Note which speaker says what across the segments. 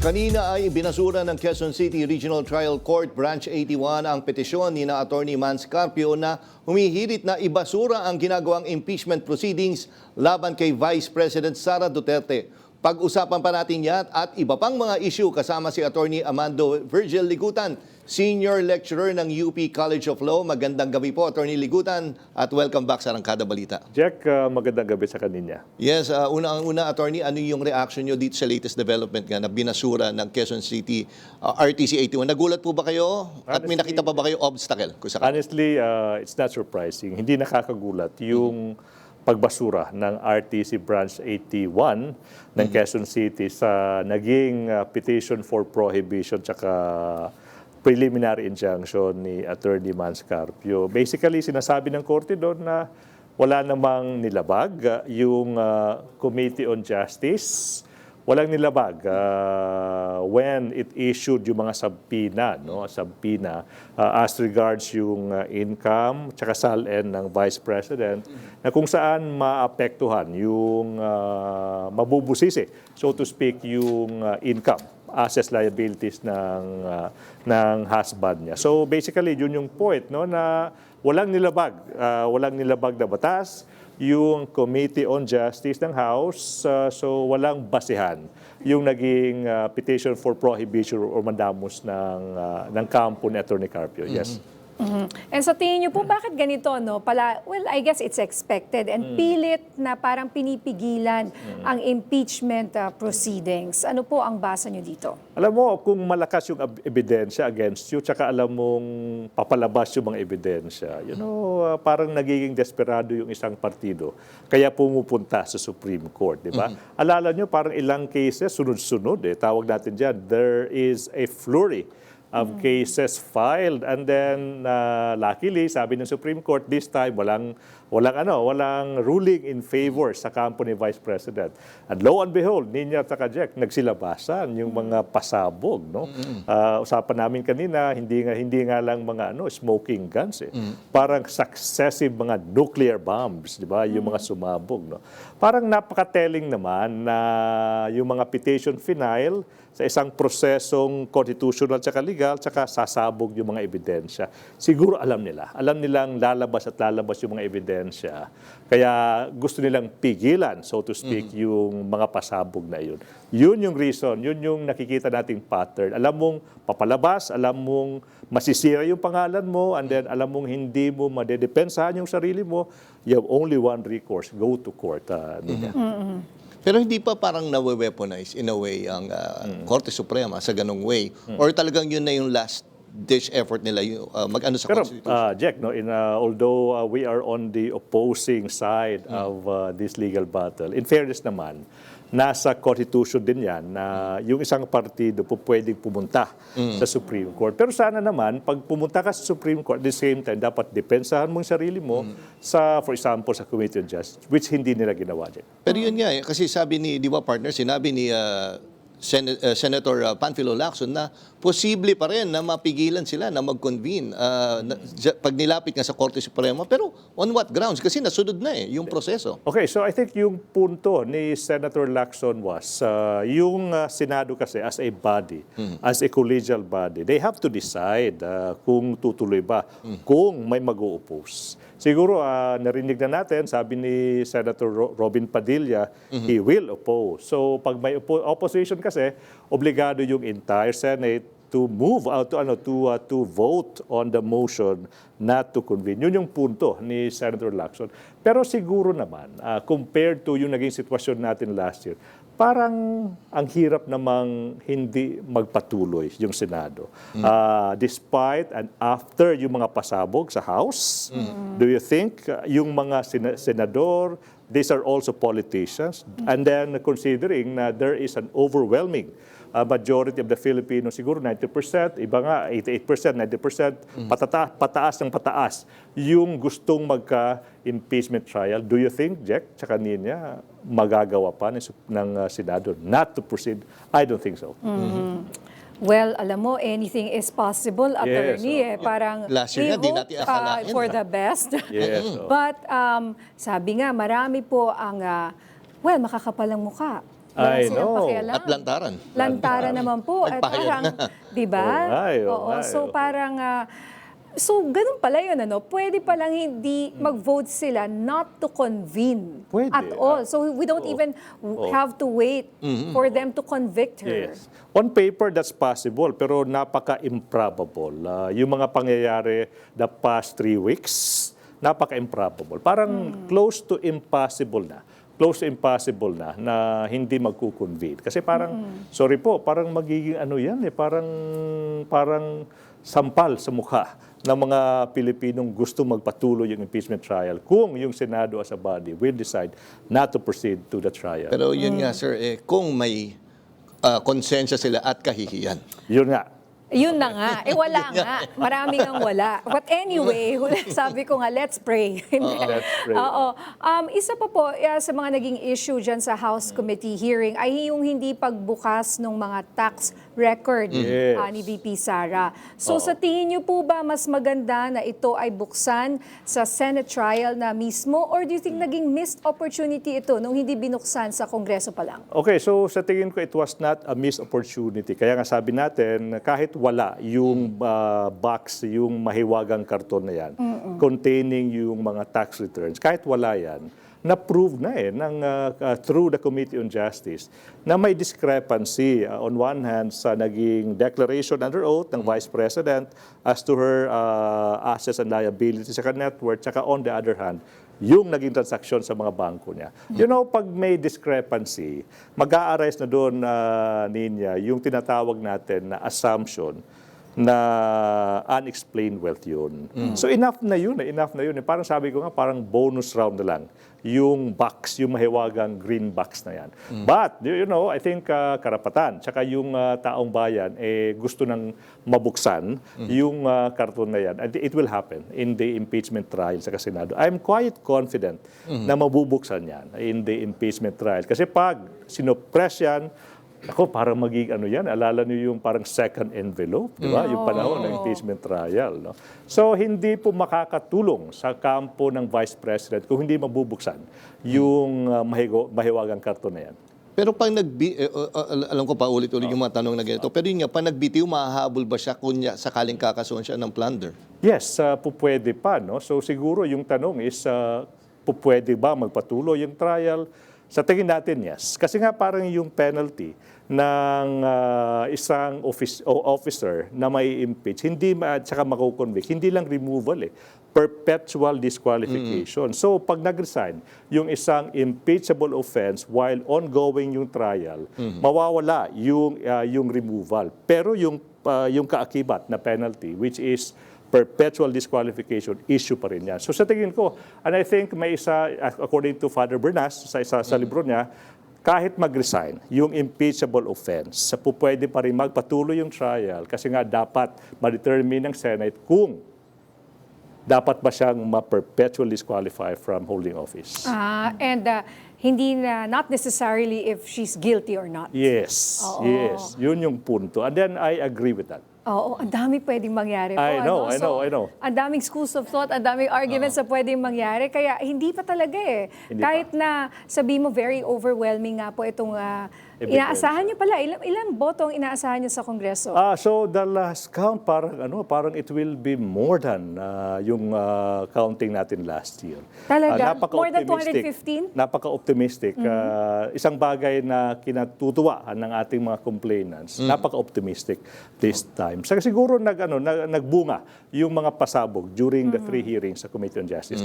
Speaker 1: Kanina ay binasura ng Quezon City Regional Trial Court Branch 81 ang petisyon ni na Attorney Mans Carpio na humihirit na ibasura ang ginagawang impeachment proceedings laban kay Vice President Sara Duterte. Pag-usapan pa natin yan at iba pang mga issue kasama si Attorney Amando Virgil Ligutan, Senior Lecturer ng UP College of Law. Magandang gabi po, Attorney Ligutan, at welcome back sa Arangkada Balita.
Speaker 2: Jack, magandang gabi sa kanina.
Speaker 1: Yes, una Attorney, ano yung reaction nyo dito sa latest development nga na binasura ng Quezon City RTC 81? Nagulat po ba kayo? At may nakita pa ba kayo obstacle?
Speaker 2: Honestly, it's not surprising. Hindi nakakagulat yung pagbasura ng RTC Branch 81 ng Quezon City sa naging petition for prohibition tsaka preliminary injunction ni Attorney Mans Carpio. Basically, sinasabi ng korte doon na wala namang nilabag yung Committee on Justice. Walang nilabag when it issued yung mga subpoena, subpoena as regards yung income tsaka SALN ng Vice President na kung saan maapektuhan yung mabubusisi, so to speak, yung income, assets, liabilities ng husband niya. So basically, yun yung point, na walang nilabag na batas yung Committee on Justice ng House, so walang basehan yung naging petition for prohibition or mandamus ng kampo ni Attorney Carpio. Yes.
Speaker 3: And sa tingin niyo po, bakit ganito, well, I guess it's expected and pilit na parang pinipigilan ang impeachment proceedings. Ano po ang basa niyo dito?
Speaker 2: Alam mo, kung malakas yung ebidensya against you, tsaka alam mong papalabas yung mga ebidensya, parang nagiging desperado yung isang partido. Kaya pumupunta sa Supreme Court, di ba? Alala nyo, parang ilang cases, sunod-sunod, tawag natin dyan, there is a flurry of cases filed, and then luckily sabi ng Supreme Court this time walang ruling in favor sa kampo ni Vice President. And lo and behold, Ninya at Jack, nagsilabasan yung mga pasabog, usapan namin kanina, hindi nga lang mga smoking guns, parang successive mga nuclear bombs, di ba, yung mga sumabog, Parang napaka-telling naman na yung mga petition final sa isang prosesong constitutional tsaka legal, tsaka sasabog yung mga ebidensya. Siguro alam nilang lalabas yung mga ebidensya. Kaya gusto nilang pigilan, so to speak, yung mga pasabog na yun. Yun yung reason, yun yung nakikita nating pattern. Alam mong papalabas, alam mong masisira yung pangalan mo, and then alam mong hindi mo madedepensahan yung sarili mo, you have only one recourse, go to court.
Speaker 1: Pero hindi pa parang nawe-weaponize in a way ang Korte Suprema sa ganong way? Or talagang yun na yung last ditch effort nila mag-ano sa Constitution?
Speaker 2: Jack, although we are on the opposing side of this legal battle, in fairness naman, nasa Constitution din yan na yung isang partido po pwedeng pumunta sa Supreme Court. Pero sana naman, pag pumunta ka sa Supreme Court, at the same time, dapat depensahan mo yung sarili mo sa, for example, sa Committee on Justice, which hindi nila ginawa dyan.
Speaker 1: Pero yun nga, kasi sabi ni, di ba partner, sinabi ni Senator Panfilo Lacson na posible pa rin na mapigilan sila na mag-convene pag nilapit nga sa Korte Suprema. Pero on what grounds? Kasi nasunod na yung proseso.
Speaker 2: Okay, so I think yung punto ni Senator Lacson was yung Senado kasi as a body, as a collegial body, they have to decide kung tutuloy ba, kung may mag-o-oppose. Siguro narinig na natin, sabi ni Senator Robin Padilla, he will oppose. So pag may opposition kasi, obligado yung entire Senate to move out to vote on the motion not to convene. Yun yung punto ni Senator Lacson. Pero siguro naman, compared to yung naging sitwasyon natin last year, parang ang hirap namang hindi magpatuloy yung Senado. Despite and after yung mga pasabog sa House, do you think yung mga senador, these are also politicians, and then considering na there is an overwhelming majority of the Filipinos, siguro 90%, iba nga 88%, 90%, pataas ng pataas yung gustong magka-impeachment trial. Do you think, Jack, tsaka Ninya, magagawa pa ng Senado not to proceed? I don't think so.
Speaker 3: Well, alam mo, anything is possible, attorney. Parang
Speaker 1: last year
Speaker 3: we
Speaker 1: di natin akalain,
Speaker 3: for the best.
Speaker 2: Yes.
Speaker 3: But sabi nga, marami po ang, makakapal ang mukha. Wala
Speaker 2: I
Speaker 3: silang
Speaker 2: know.
Speaker 3: pakialam.
Speaker 1: At lantaran.
Speaker 3: Lantara naman po. At
Speaker 1: Nagpahayag
Speaker 3: parang,
Speaker 1: na.
Speaker 3: di ba?
Speaker 2: Oo, ay,
Speaker 3: So
Speaker 2: oo.
Speaker 3: parang, so ganun pala yun, ano? Pwede palang hindi mag-vote sila not to convene
Speaker 2: Pwede.
Speaker 3: at all. So we don't even have to wait for them to convict her.
Speaker 2: Yes. On paper, that's possible, pero napaka-improbable. Yung mga pangyayari the past 3 weeks, napaka-improbable. Parang close to impossible na. Close to impossible na hindi magkukonvene. Kasi parang, sorry po, parang magiging ano yan parang sampal sa mukha ng mga Pilipinong gusto magpatuloy yung impeachment trial kung yung Senado as a body will decide not to proceed to the trial.
Speaker 1: Pero yun nga, sir, kung may konsensya sila at kahihiyan.
Speaker 2: Yun nga.
Speaker 3: Yun na nga. Wala nga. Marami ngang wala. But anyway, sabi ko nga, let's pray.
Speaker 2: Let's pray.
Speaker 3: Oo. Isa pa po sa mga naging issue dyan sa House Committee hearing ay yung hindi pagbukas ng mga tax record
Speaker 2: Yes.
Speaker 3: ni VP Sara. So sa tingin niyo po ba mas maganda na ito ay buksan sa Senate trial na mismo or do you think naging missed opportunity ito nung hindi binuksan sa Kongreso pa lang?
Speaker 2: Okay, so sa tingin ko it was not a missed opportunity. Kaya nga sabi natin, kahit wala yung box, yung mahiwagang karton na yan, containing yung mga tax returns, kahit wala yan, na-prove na through the Committee on Justice na may discrepancy on one hand sa naging declaration under oath ng Vice President as to her assets and liabilities sa net worth, saka on the other hand, yung naging transaksyon sa mga bangko niya. You know, pag may discrepancy, mag-a-arise na doon, Ninya, yung tinatawag natin na assumption na unexplained wealth yun. So enough na yun. Parang sabi ko nga, parang bonus round na lang yung box, yung mahiwagang green box na yan. But, you know, I think karapatan, tsaka yung taong bayan, gusto nang mabuksan yung karton na yan. And it will happen in the impeachment trial sa Senado. I'm quite confident na mabubuksan yan in the impeachment trial. Kasi pag sinoppress yan, ako, parang magiging ano yan, alala niyo yung parang second envelope, di ba? Yung panahon ng impeachment trial. No? So, hindi po makakatulong sa kampo ng Vice President kung hindi mabubuksan yung mahiwagang karton na yan.
Speaker 1: Pero pag alam ko pa ulit-ulit yung mga tanong na ganito, pero yun nga, pag nagbitiw, mahahabol ba siya kung sakaling kakasuhan siya ng plunder?
Speaker 2: Yes, pupwede pa. No? So, siguro yung tanong is, pupwede ba magpatuloy yung trial? Sa tingin natin, yes. Kasi nga parang yung penalty ng isang officer na may impeach, hindi at saka mako-convict, hindi lang removal perpetual disqualification. So pag nag-resign, yung isang impeachable offense while ongoing yung trial, mawawala yung removal. Pero yung kaakibat na penalty, which is perpetual disqualification, issue pa rin yan. So sa tingin ko, and I think may isa, according to Father Bernas, sa libro niya, kahit mag-resign, yung impeachable offense, pwede pa rin magpatuloy yung trial kasi nga dapat ma-determine ng Senate kung dapat ba siyang ma-perpetually disqualify from holding office.
Speaker 3: And hindi na, not necessarily if she's guilty or not.
Speaker 2: Yes, yes. Yun yung punto. And then I agree with that.
Speaker 3: Oo, ang dami pwedeng mangyari po.
Speaker 2: I know.
Speaker 3: Ang daming schools of thought, ang daming arguments na pwedeng mangyari. Kaya hindi pa talaga
Speaker 2: Hindi
Speaker 3: Kahit na sabi mo very overwhelming nga po itong inaasahan niyo pala. Ilan boto ang inaasahan niyo sa Kongreso?
Speaker 2: So the last count, parang it will be more than yung counting natin last year.
Speaker 3: Talaga? More than 215?
Speaker 2: Napaka-optimistic. Isang bagay na kinatutuwaan ng ating mga complainants. Napaka-optimistic this time. Saka siguro nagbunga yung mga pasabog during the 3 hearings sa Committee on Justice.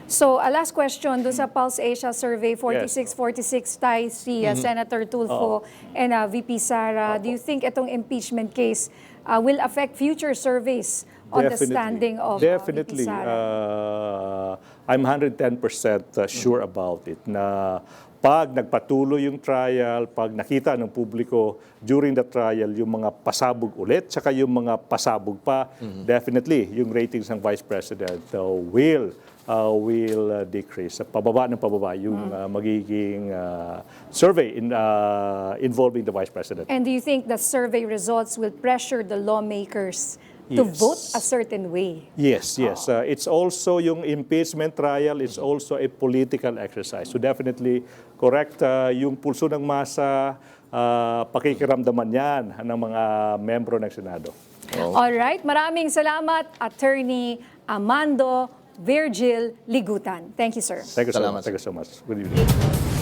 Speaker 3: So, a last question dun sa Pulse Asia survey, 46-46 tayo si Senator Tulfo and VP Sara. Do you think itong impeachment case will affect future surveys on the standing of VP Sara?
Speaker 2: I'm 110% sure about it na pag nagpatuloy yung trial, pag nakita ng publiko during the trial yung mga pasabog ulit, saka yung mga pasabog pa, definitely yung ratings ng Vice President will decrease. Pababa yung magiging survey involving the Vice President.
Speaker 3: And do you think the survey results will pressure the lawmakers to
Speaker 2: Yes.
Speaker 3: vote a certain way.
Speaker 2: Yes, yes. It's also yung impeachment trial, it's also a political exercise. So definitely correct yung pulso ng masa, pakikiramdaman yan ng mga membro ng Senado.
Speaker 3: Alright, maraming salamat, Attorney Amando Virgil Ligutan. Thank you, sir.
Speaker 2: Thank you so
Speaker 1: Salamat,
Speaker 2: much. Thank you so much. Good evening.